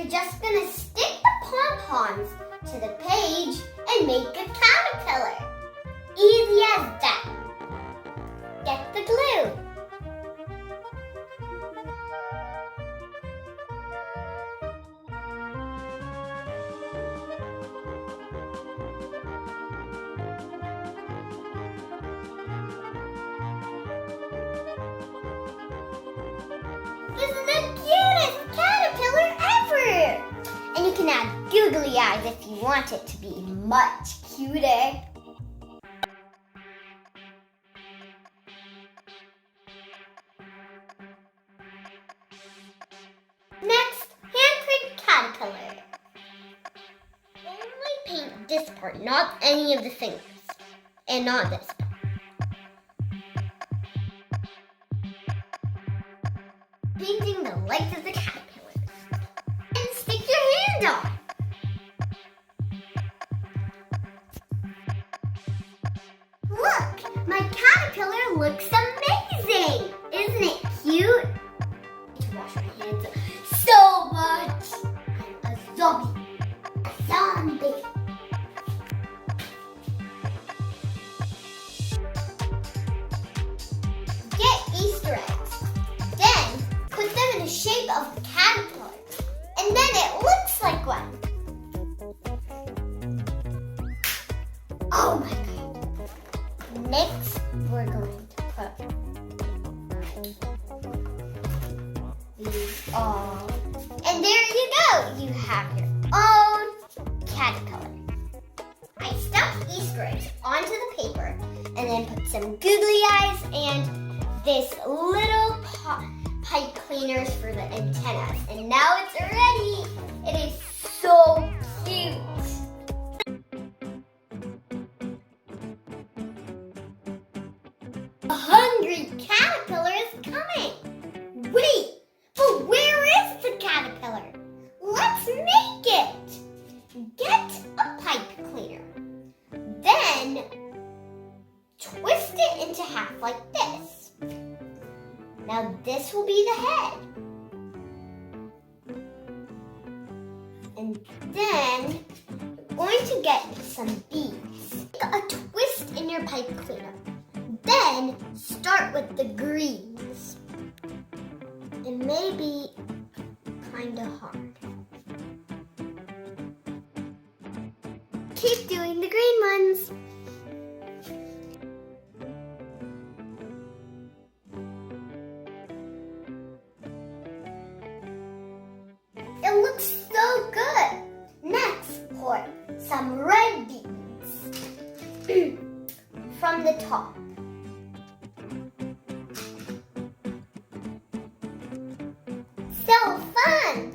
you're just gonna stick the pom-poms to the page and make a caterpillar. Easy as that. Get the glue. This is the cutest caterpillar ever! And you can add googly eyes if you want it to be much cuter. Next, handprint caterpillar. Only paint this part, not any of the fingers. And not this part. Painting the legs of the caterpillars. And stick your hand on. Look, my caterpillar looks amazing. Isn't it cute? I need to wash my hands so much. I'm a zombie. A zombie. Get Easter eggs. Then put them in the shape of the caterpillar. And then it looks like one. Oh my god. Next, we're going to put these all. And there you go. You have your own caterpillar. I stuck Easter eggs onto the paper and then put some googly eyes and this little pipe cleaners for the antennas. And now it's ready. It is so cute. A hungry caterpillar is coming. Wait, but where is the caterpillar? Let's make it. Get a pipe cleaner. Then twist it into half like this. Now this will be the head. And then you're going to get some beads. Make a twist in your pipe cleaner. Then start with the greens. It may be kind of hard. Keep doing the green ones. It looks so good. Next, pour some red beads from the top. So fun!